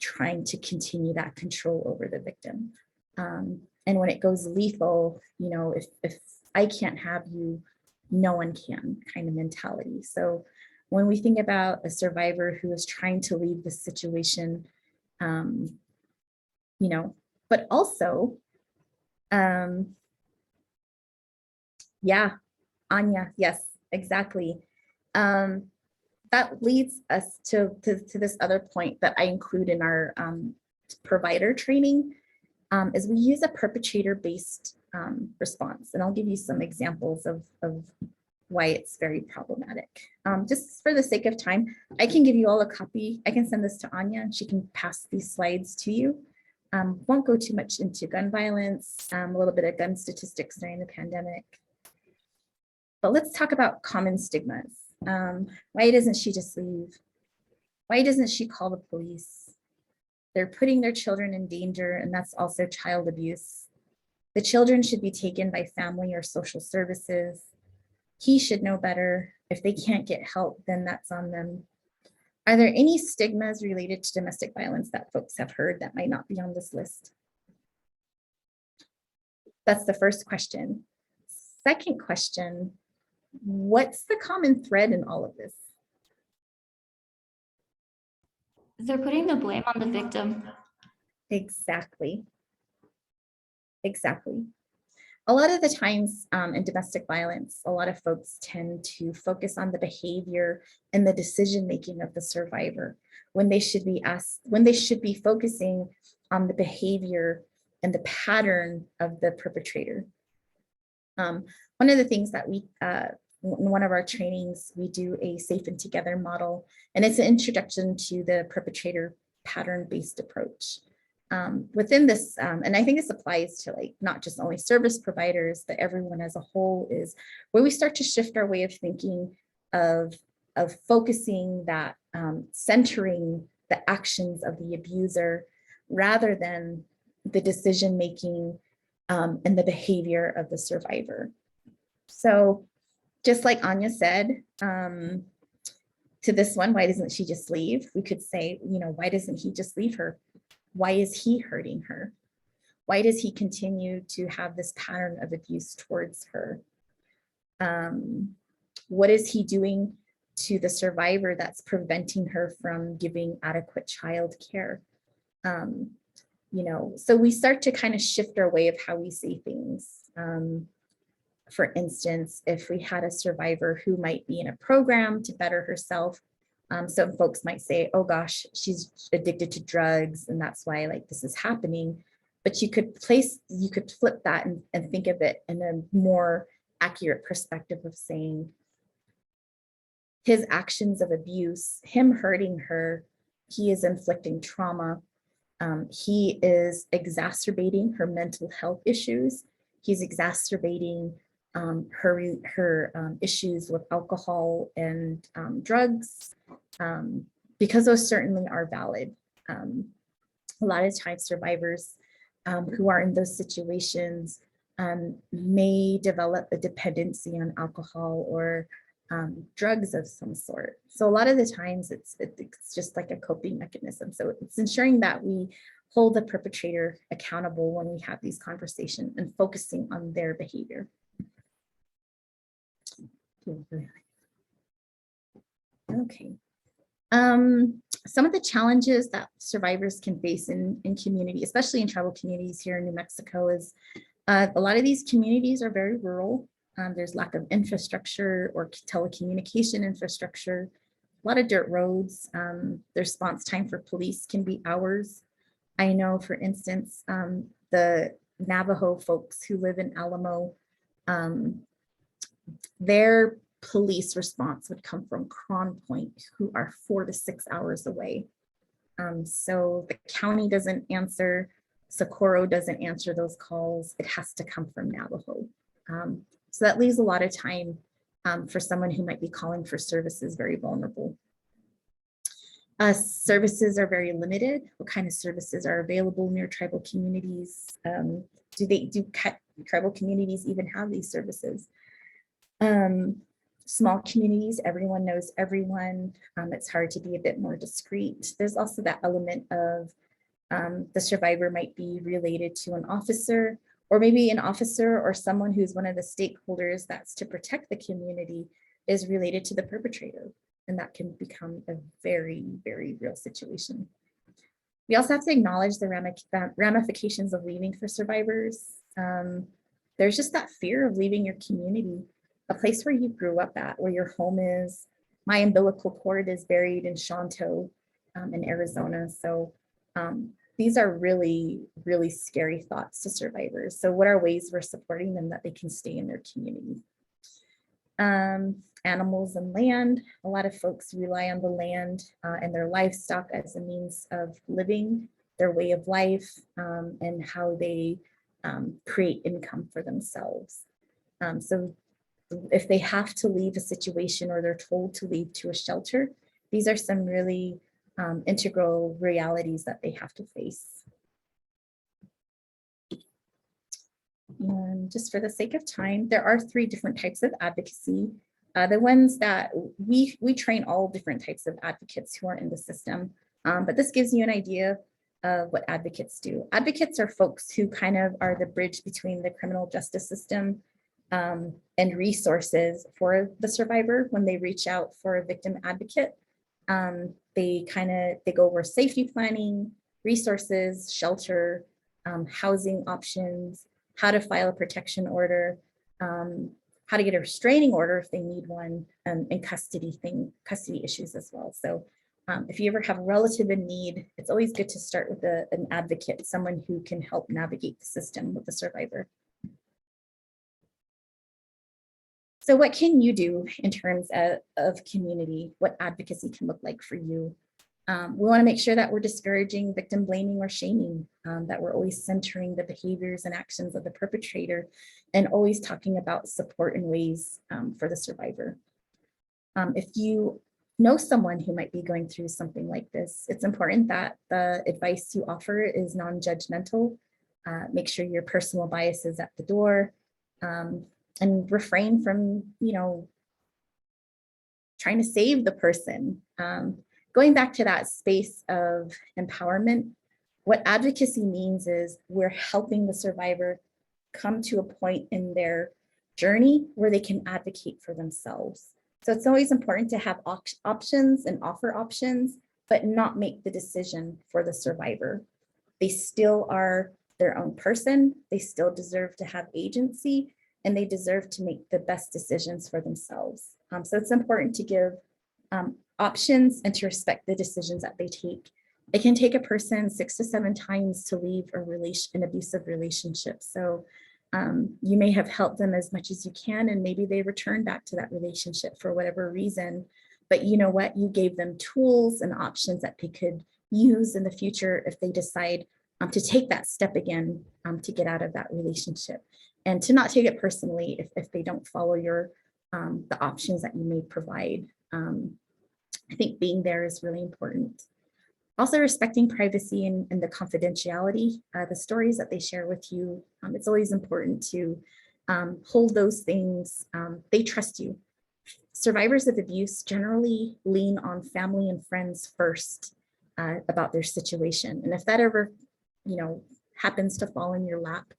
trying to continue that control over the victim. And when it goes lethal, you know, if I can't have you, no one can kind of mentality. So when we think about a survivor who is trying to leave the situation, you know, but also, yeah, Anya, yes, exactly. That leads us to this other point that I include in our provider training, is we use a perpetrator-based response. And I'll give you some examples of why it's very problematic. Just for the sake of time, I can give you all a copy. I can send this to Anya and she can pass these slides to you. Won't go too much into gun violence, a little bit of gun statistics during the pandemic. But let's talk about common stigmas. Why doesn't she just leave? Why doesn't she call the police? They're putting their children in danger, and that's also child abuse. The children should be taken by family or social services. He should know better. If they can't get help, then that's on them. Are there any stigmas related to domestic violence that folks have heard that might not be on this list? That's the first question. Second question, what's the common thread in all of this? They're putting the blame on the victim. Exactly. Exactly. A lot of the times in domestic violence, a lot of folks tend to focus on the behavior and the decision-making of the survivor when they should be focusing on the behavior and the pattern of the perpetrator. One of the things that we, in one of our trainings, we do a safe and together model, and it's an introduction to the perpetrator pattern-based approach. Within this, and I think this applies to like not just only service providers, but everyone as a whole, is where we start to shift our way of thinking of focusing that, centering the actions of the abuser rather than the decision-making and the behavior of the survivor. So just like Anya said, to this one, why doesn't she just leave? We could say, you know, why doesn't he just leave her? Why is he hurting her? Why does he continue to have this pattern of abuse towards her? What is he doing to the survivor that's preventing her from giving adequate child care? You know, so we start to kind of shift our way of how we see things. For instance, if we had a survivor who might be in a program to better herself, some folks might say, oh gosh, she's addicted to drugs and that's why like this is happening. But you could flip that and think of it in a more accurate perspective of saying his actions of abuse, him hurting her, he is inflicting trauma. He is exacerbating her mental health issues. He's exacerbating her issues with alcohol and drugs, because those certainly are valid. A lot of times survivors who are in those situations may develop a dependency on alcohol or drugs of some sort. So a lot of the times it's just like a coping mechanism. So it's ensuring that we hold the perpetrator accountable when we have these conversations and focusing on their behavior. Okay. Some of the challenges that survivors can face in community, especially in tribal communities here in New Mexico, is A lot of these communities are very rural. There's lack of infrastructure or telecommunication infrastructure, a lot of dirt roads. The response time for police can be hours. I know, for instance, the Navajo folks who live in Alamo, their police response would come from Cron Point, who are 4 to 6 hours away. So the county doesn't answer, Socorro doesn't answer those calls. It has to come from Navajo. So that leaves a lot of time for someone who might be calling for services very vulnerable. Services are very limited. What kind of services are available near tribal communities? Do tribal communities even have these services? Small communities, everyone knows everyone. It's hard to be a bit more discreet. There's also that element of the survivor might be related to an officer, or maybe an officer or someone who's one of the stakeholders that's to protect the community is related to the perpetrator. And that can become a very, very real situation. We also have to acknowledge the ramifications of leaving for survivors. There's just that fear of leaving your community, a place where you grew up at, where your home is. My umbilical cord is buried in Shanto in Arizona. So these are really, really scary thoughts to survivors. So what are ways we're supporting them that they can stay in their community? Animals and land. A lot of folks rely on the land and their livestock as a means of living, their way of life, and how they create income for themselves. So if they have to leave a situation or they're told to leave to a shelter, these are some really integral realities that they have to face. And just for the sake of time, there are 3 different types of advocacy. The ones that we train all different types of advocates who are in the system, but this gives you an idea of what advocates do. Advocates are folks who kind of are the bridge between the criminal justice system and resources for the survivor when they reach out for a victim advocate. They go over safety planning, resources, shelter, housing options, how to file a protection order, how to get a restraining order if they need one, and custody issues as well. So if you ever have a relative in need, it's always good to start with an advocate, someone who can help navigate the system with the survivor. So what can you do in terms of community? What advocacy can look like for you? We want to make sure that we're discouraging victim blaming or shaming, that we're always centering the behaviors and actions of the perpetrator and always talking about support and ways for the survivor. If you know someone who might be going through something like this, it's important that the advice you offer is non-judgmental. Make sure your personal bias is at the door, and refrain from, trying to save the person. Going back to that space of empowerment, what advocacy means is we're helping the survivor come to a point in their journey where they can advocate for themselves. So it's always important to have options and offer options, but not make the decision for the survivor. They still are their own person. They still deserve to have agency, and they deserve to make the best decisions for themselves. So it's important to give options and to respect the decisions that they take. It can take a person 6 to 7 times to leave an abusive relationship. So you may have helped them as much as you can, and maybe they return back to that relationship for whatever reason. But you know what? You gave them tools and options that they could use in the future if they decide to take that step again to get out of that relationship, and to not take it personally if they don't follow the options that you may provide. I think being there is really important. Also respecting privacy and the confidentiality, the stories that they share with you. It's always important to hold those things. They trust you. Survivors of abuse generally lean on family and friends first about their situation. And if that ever, happens to fall in your lap,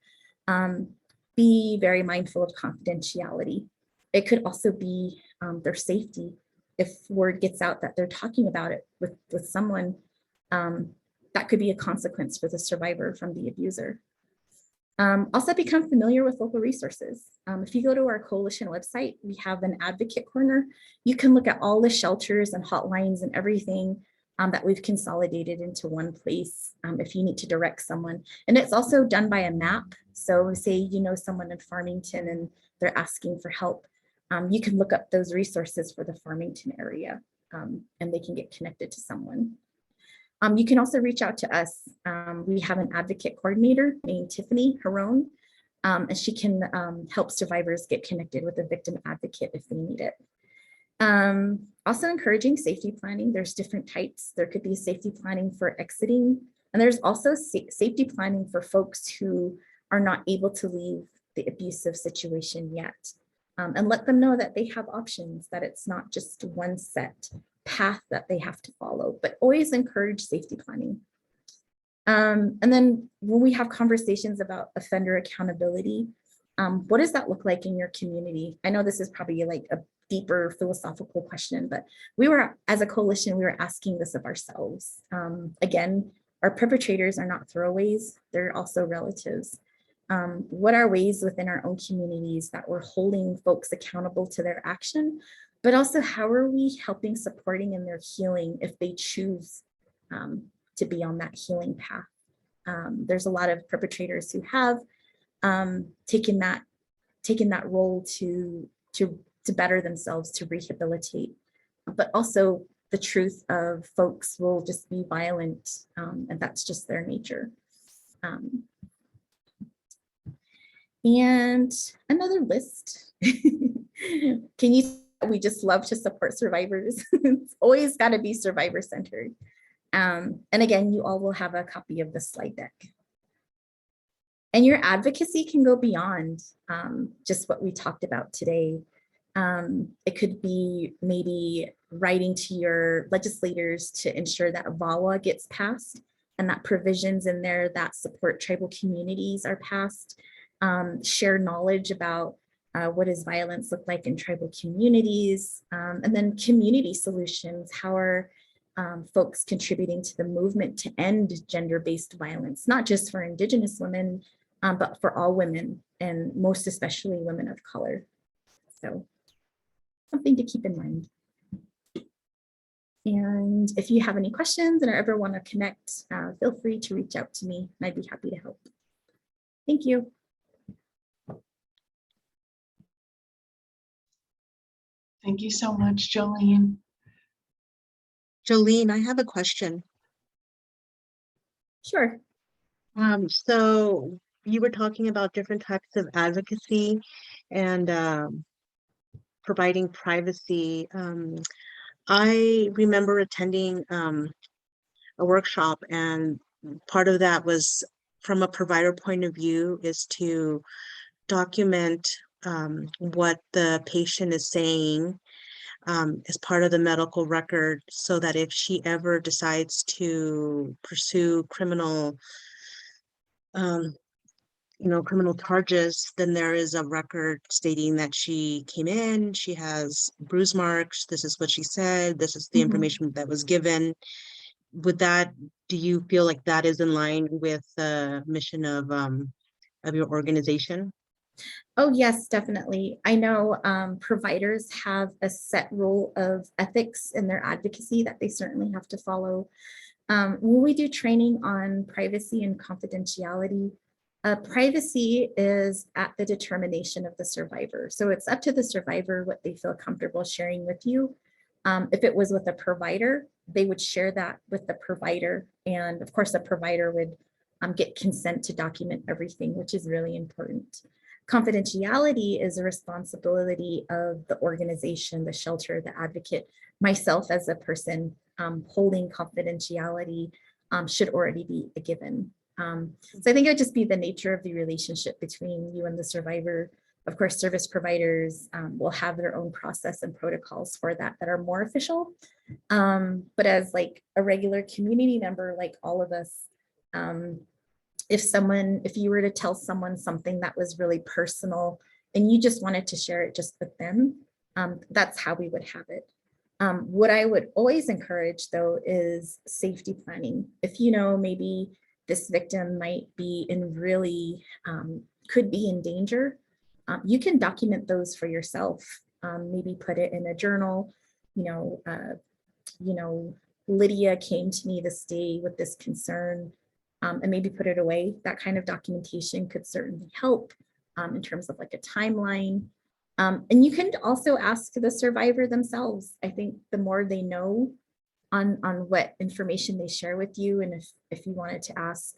be very mindful of confidentiality. It could also be their safety. If word gets out that they're talking about it with someone, that could be a consequence for the survivor from the abuser. Also become familiar with local resources. If you go to our coalition website, we have an advocate corner. You can look at all the shelters and hotlines and everything that we've consolidated into one place if you need to direct someone. And it's also done by a map. So say you know someone in Farmington and they're asking for help, you can look up those resources for the Farmington area and they can get connected to someone. You can also reach out to us. We have an advocate coordinator named Tiffany Harone, and she can help survivors get connected with a victim advocate if they need it. Also encouraging safety planning. There's different types. There could be safety planning for exiting, and there's also safety planning for folks who are not able to leave the abusive situation yet. And let them know that they have options, that it's not just one set path that they have to follow, but always encourage safety planning. And then when we have conversations about offender accountability, what does that look like in your community? I know this is probably like a deeper philosophical question, but we were, as a coalition, we were asking this of ourselves. Again, our perpetrators are not throwaways, they're also relatives. What are ways within our own communities that we're holding folks accountable to their action, but also how are we helping, supporting in their healing if they choose to be on that healing path? There's a lot of perpetrators who have taken that role to better themselves, to rehabilitate, but also the truth of folks will just be violent, and that's just their nature. And another list. We just love to support survivors. It's always got to be survivor centered. And again, you all will have a copy of the slide deck. And your advocacy can go beyond just what we talked about today. It could be maybe writing to your legislators to ensure that VAWA gets passed and that provisions in there that support tribal communities are passed. Share knowledge about what does violence look like in tribal communities, and then community solutions. How are folks contributing to the movement to end gender-based violence, not just for Indigenous women, but for all women, and most especially women of color. So something to keep in mind. And if you have any questions and ever want to connect, feel free to reach out to me and I'd be happy to help. Thank you. Thank you so much, Jolene. Jolene, I have a question. Sure. So you were talking about different types of advocacy and providing privacy. I remember attending a workshop, and part of that was, from a provider point of view, is to document what the patient is saying as part of the medical record, so that if she ever decides to pursue criminal criminal charges, then there is a record stating that she came in, she has bruise marks, this is what she said, this is the information that was given. With that, do you feel like that is in line with the mission of your organization? Oh, yes, definitely. I know providers have a set rule of ethics in their advocacy that they certainly have to follow. When we do training on privacy and confidentiality, privacy is at the determination of the survivor. So it's up to the survivor what they feel comfortable sharing with you. If it was with a provider, they would share that with the provider. And of course, the provider would get consent to document everything, which is really important. Confidentiality is a responsibility of the organization, the shelter, the advocate. Myself as a person holding confidentiality should already be a given. So I think it would just be the nature of the relationship between you and the survivor. Of course, service providers will have their own process and protocols for that are more official. But as like a regular community member, like all of us, if you were to tell someone something that was really personal and you just wanted to share it just with them, that's how we would have it. What I would always encourage though is safety planning. If you know maybe this victim might be in really, could be in danger, you can document those for yourself. Maybe put it in a journal, you know, Lydia came to me this day with this concern, and maybe put it away. That kind of documentation could certainly help in terms of like a timeline. And you can also ask the survivor themselves. I think the more they know on what information they share with you, and if you wanted to ask,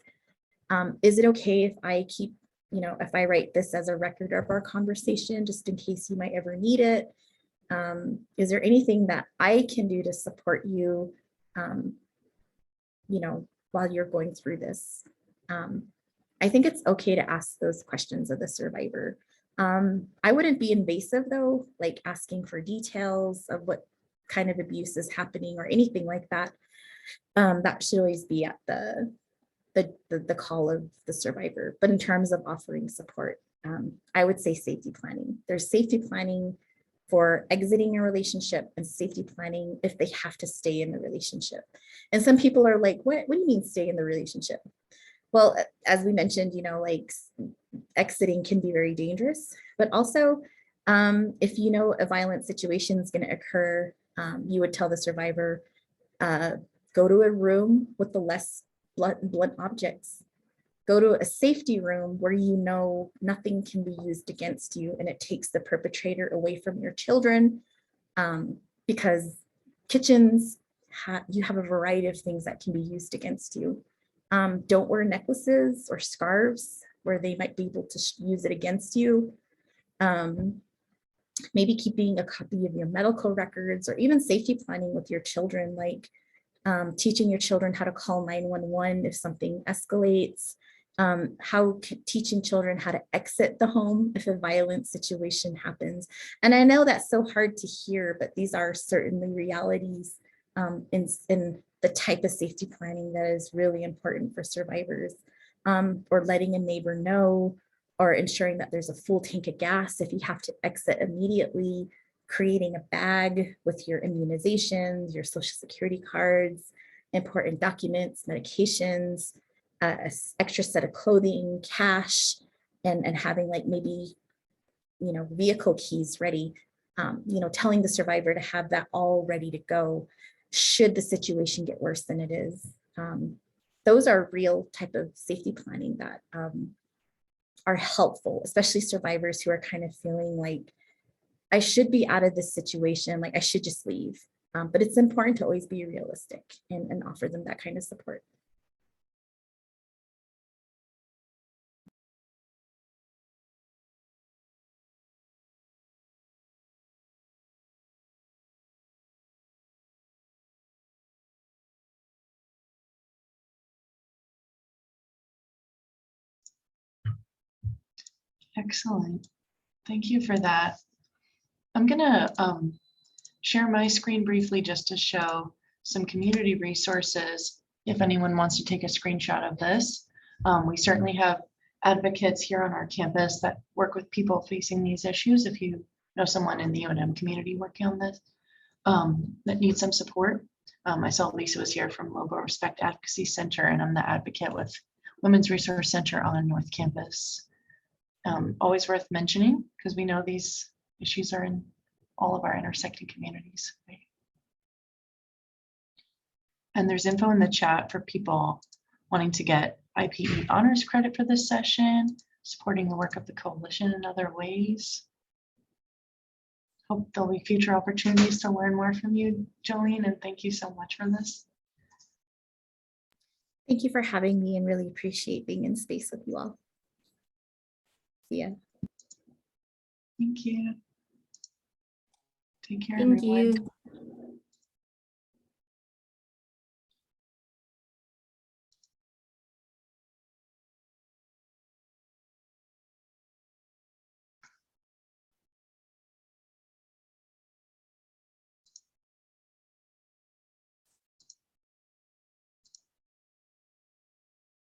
is it okay if I keep, you know, if I write this as a record of our conversation, just in case you might ever need it? Is there anything that I can do to support you, you know, while you're going through this? I think it's okay to ask those questions of the survivor. I wouldn't be invasive though, like asking for details of what kind of abuse is happening or anything like that. That should always be at the call of the survivor. But in terms of offering support, I would say safety planning. There's safety planning for exiting a relationship and safety planning if they have to stay in the relationship. And some people are like, what do you mean stay in the relationship? Well, as we mentioned, you know, like exiting can be very dangerous, but also if you know a violent situation is going to occur, you would tell the survivor, go to a room with the less blunt objects. Go to a safety room where you know nothing can be used against you, and it takes the perpetrator away from your children, because kitchens, you have a variety of things that can be used against you. Don't wear necklaces or scarves where they might be able to use it against you. Maybe keeping a copy of your medical records, or even safety planning with your children, like teaching your children how to call 911 if something escalates, teaching children how to exit the home if a violent situation happens. And I know that's so hard to hear, but these are certainly realities in the type of safety planning that is really important for survivors, or letting a neighbor know, or ensuring that there's a full tank of gas if you have to exit immediately, creating a bag with your immunizations, your social security cards, important documents, medications, an extra set of clothing, cash, and having like maybe, you know, vehicle keys ready, you know, telling the survivor to have that all ready to go should the situation get worse than it is. Those are real type of safety planning that are helpful, especially survivors who are kind of feeling like, I should be out of this situation, like I should just leave. But it's important to always be realistic and offer them that kind of support. Excellent. Thank you for that. I'm gonna share my screen briefly just to show some community resources if anyone wants to take a screenshot of this. We certainly have advocates here on our campus that work with people facing these issues. If you know someone in the UNM community working on this that needs some support. I saw Lisa was here from Lobo Respect Advocacy Center, and I'm the advocate with Women's Resource Center on North Campus. Always worth mentioning because we know these issues are in all of our intersecting communities. Right? And there's info in the chat for people wanting to get IPE Honors credit for this session, supporting the work of the coalition in other ways. Hope there'll be future opportunities to learn more from you, Jolene, and thank you so much for this. Thank you for having me, and really appreciate being in space with you all. See ya. Thank you. Take care, Thank everyone. you.